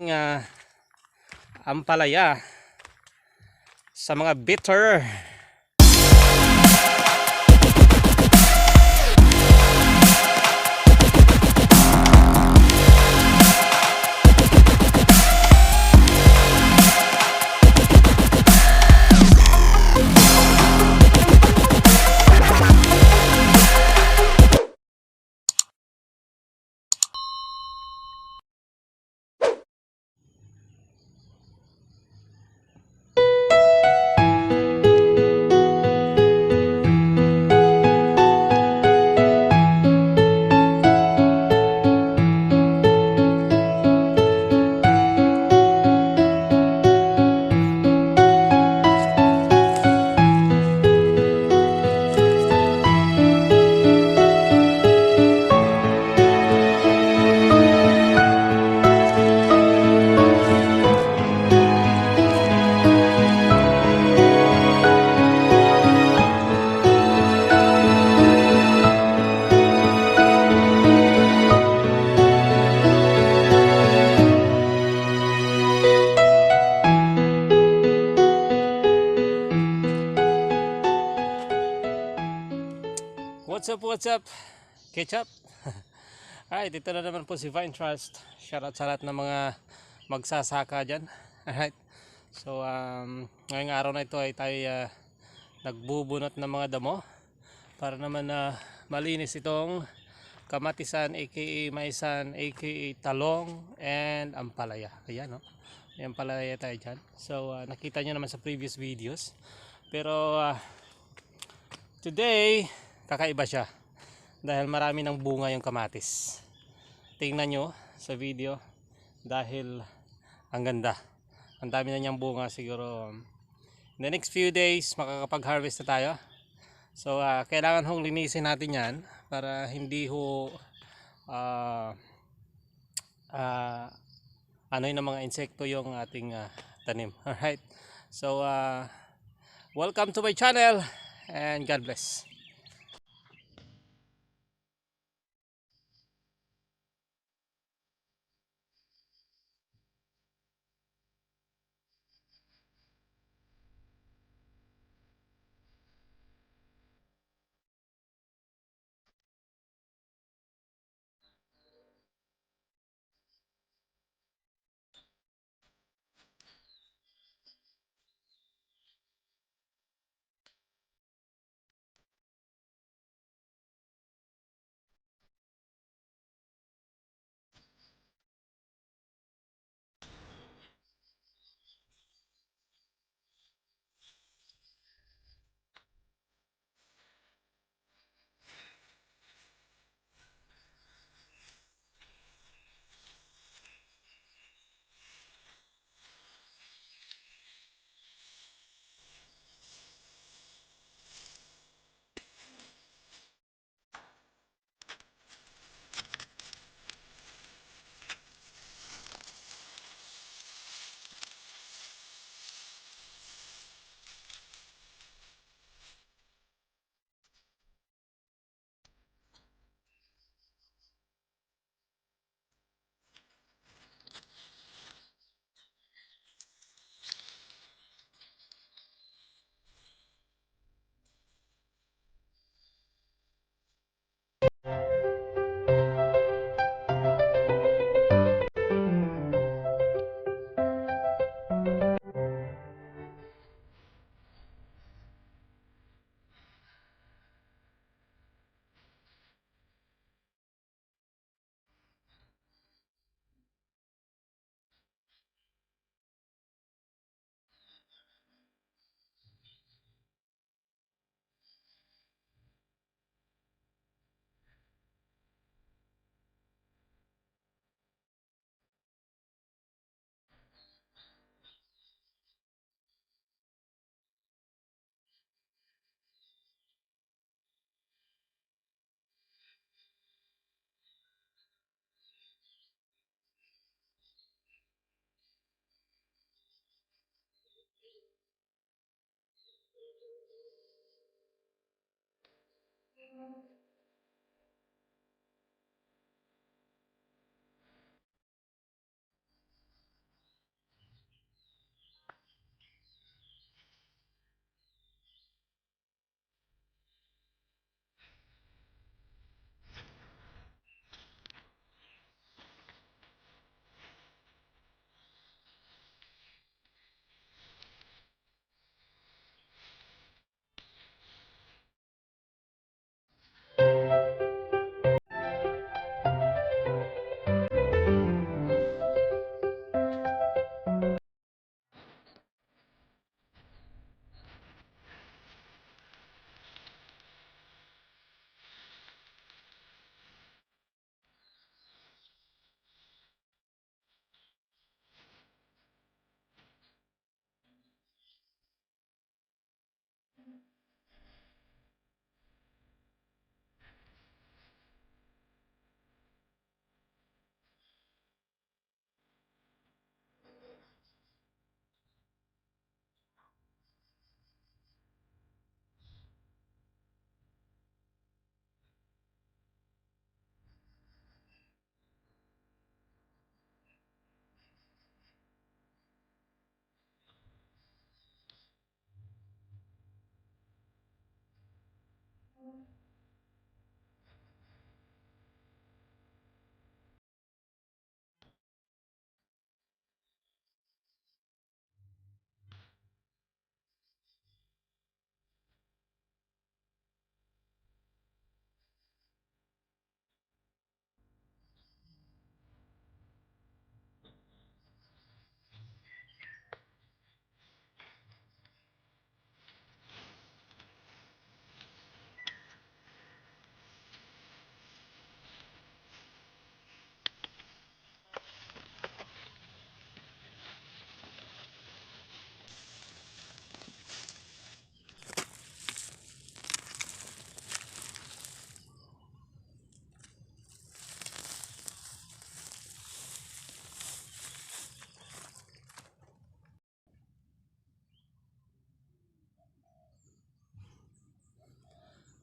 uh, ampalaya sa mga bitter. What's up? Ketchup? Alright, ito na naman po si Vine Trust. Shoutout sa lahat ng mga magsasaka dyan. Alright. So, ngayong araw na ito ay tayo nagbubunot ng mga damo para naman malinis itong kamatisan, aka maisan, aka talong, and ampalaya. Ayan, no? May ampalaya tayo dyan. So, nakita nyo naman sa previous videos. Pero, today, kakaiba siya. Dahil marami ng bunga yung kamatis. Tingnan nyo sa video. Dahil ang ganda. Ang dami na niyang bunga. Siguro in the next few days makakapag-harvest na tayo. So kailangan hong linisin natin yan para hindi ho ano yung mga insekto yung ating tanim. Alright. So welcome to my channel and God bless.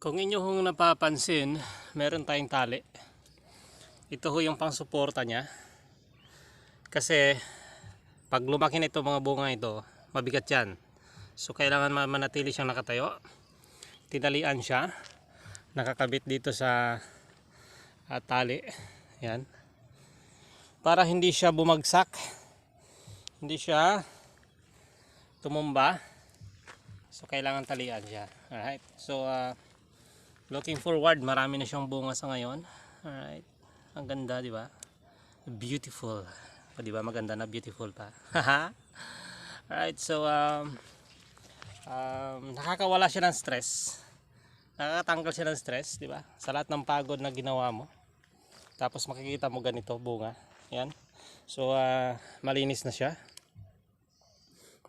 Kung inyo hong napapansin, meron tayong tali. Ito ho yung pang-suporta niya. Kasi pag lumaki na ito mga bunga ito, mabigat yan. So kailangan manatili siyang nakatayo. Tinalian siya. Nakakabit dito sa tali. Yan. Para hindi siya bumagsak. Hindi siya tumumba. So kailangan talian siya. Alright. So looking forward, marami na siyang bunga sa ngayon. Alright. Ang ganda, di ba? Beautiful. O, di ba? Maganda na beautiful pa. Alright. So nakakawala siya ng stress. Nakakatanggal siya ng stress, di ba? Sa lahat ng pagod na ginawa mo. Tapos makikita mo ganito, bunga. Yan. So malinis na siya.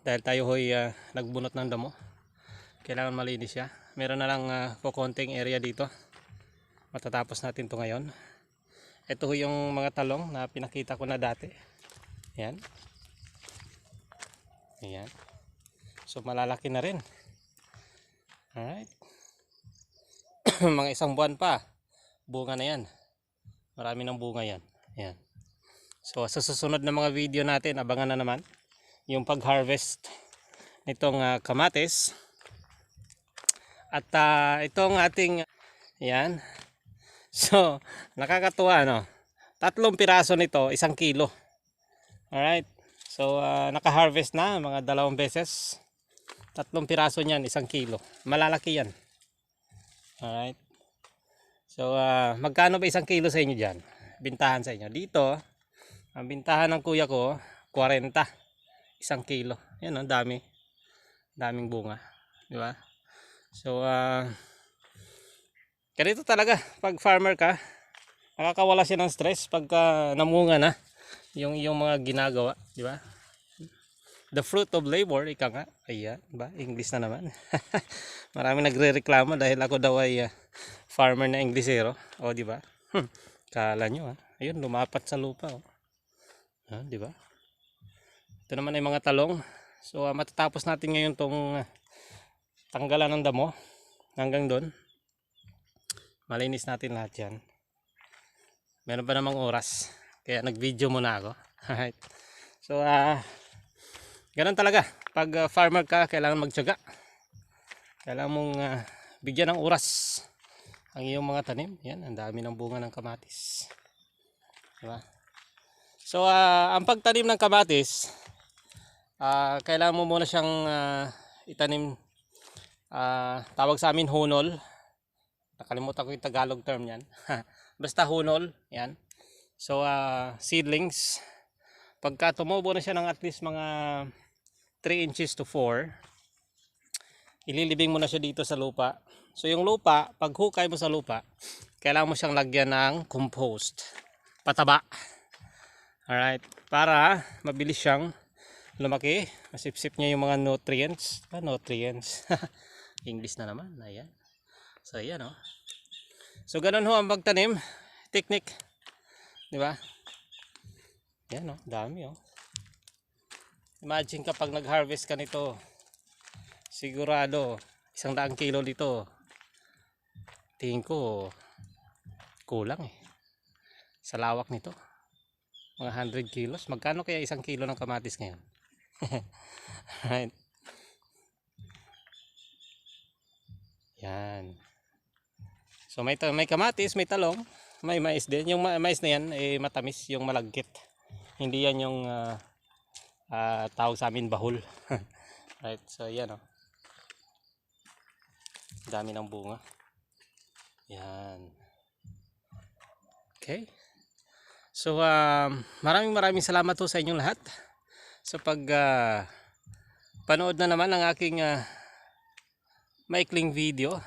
Dahil tayo ho'y nagbunot ng damo. Kailangan malinis siya. Meron na lang kukonting area dito. Matatapos natin to ngayon. Ito ho yung mga talong na pinakita ko na dati. Ayan. Ayan. So malalaki na rin. Alright. Mga isang buwan pa. Bunga na yan. Marami ng bunga yan. Ayan. So sa susunod na mga video natin, abangan na naman yung pag-harvest nitong kamatis. At itong ating yan. So nakakatuwa, no? 3 piraso nito, 1 kilo. Alright. So naka-harvest na mga 2 beses. 3 piraso niyan, 1 kilo. Malalaki yan. Alright. So magkano ba 1 kilo sa inyo dyan? Bintahan sa inyo. Dito, ang bintahan ng kuya ko 40. 1 kilo. Yan, ang dami. Daming bunga. Di ba? So ganito talaga pag farmer ka, nakakawala siya ng stress pagka namunga na yung mga ginagawa, di ba? The fruit of labor, ika nga. Ayan, ba? English na naman. Maraming nagrereklamo dahil ako daw ay farmer na Inglesero. O, di ba? Kala nyo, ha? Ayun, lumapat sa lupa, oh. Di ba? Ito naman ay mga talong. So matatapos natin ngayon tong tanggalan ng damo hanggang doon. Malinis natin lahat yan. Meron pa namang oras, kaya nag-video muna ako. Alright. So ganun talaga pag farmer ka, kailangan magtiyaga. Kailangan mong bigyan ng oras ang iyong mga tanim. Yan, ang dami ng bunga ng kamatis, diba? So ang pagtanim ng kamatis, kailangan mo muna siyang itanim. Tawag sa amin hunol. Nakalimutan ko yung Tagalog term yan. Basta hunol, yan. So seedlings, pagka tumubo na siya ng at least mga 3 inches to 4, ililibing mo na siya dito sa lupa. So yung lupa, pag hukay mo sa lupa, kailangan mo siyang lagyan ng compost, pataba. Alright, para mabilis siyang lumaki, masipsip niya yung mga nutrients. Nutrients. English na naman. Ayan. So ayan, oh. So ganun ho ang pagtanim technique, di ba? Yan, oh, dami, oh. Imagine kapag nag-harvest ka nito, sigurado 100 kilo dito. Tingin ko kulang sa lawak nito. Mga 100 kilos. Magkano kaya 1 kilo ng kamatis ngayon? Right. Yan. So may kamatis, may talong, may mais din. Yung mais na yan matamis, yung malagkit. Hindi yan yung tawag sa amin bahul. Right. So yan, oh. Dami ng bunga. Yan. Okay. So maraming salamat po sa inyong lahat sa pag panood na naman ng aking maikling video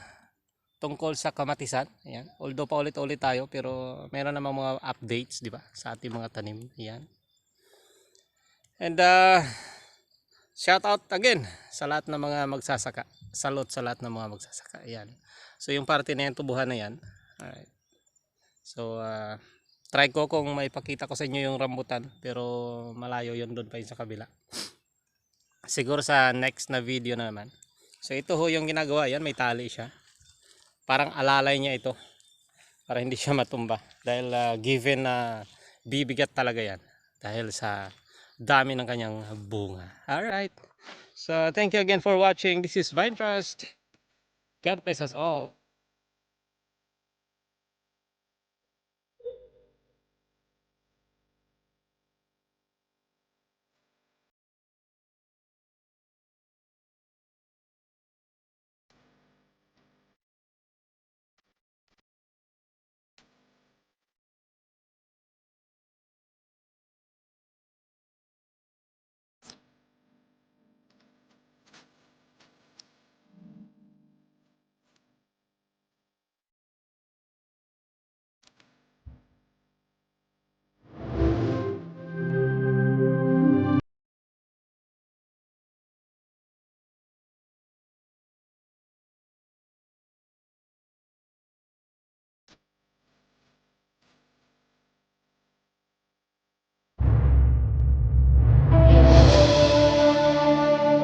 tungkol sa kamatisan. Ayan. Although paulit-ulit tayo, pero meron namang mga updates, di ba, sa ating mga tanim. Ayan. And shout out again sa lahat ng mga magsasaka. Salute sa lahat ng mga magsasaka. Ayan. So yung parte na yan, tubuhan na yan. Alright. So try ko kung maipakita ko sa inyo yung rambutan, pero malayo yun, doon pa yun sa kabila. Siguro sa next na video na naman. So ito ho yung ginagawa yan, may tali siya parang alalay niya ito para hindi siya matumba dahil given na bibigat talaga yan dahil sa dami ng kanyang bunga. Alright, so thank you again for watching. This is Vine Trust. God bless us all.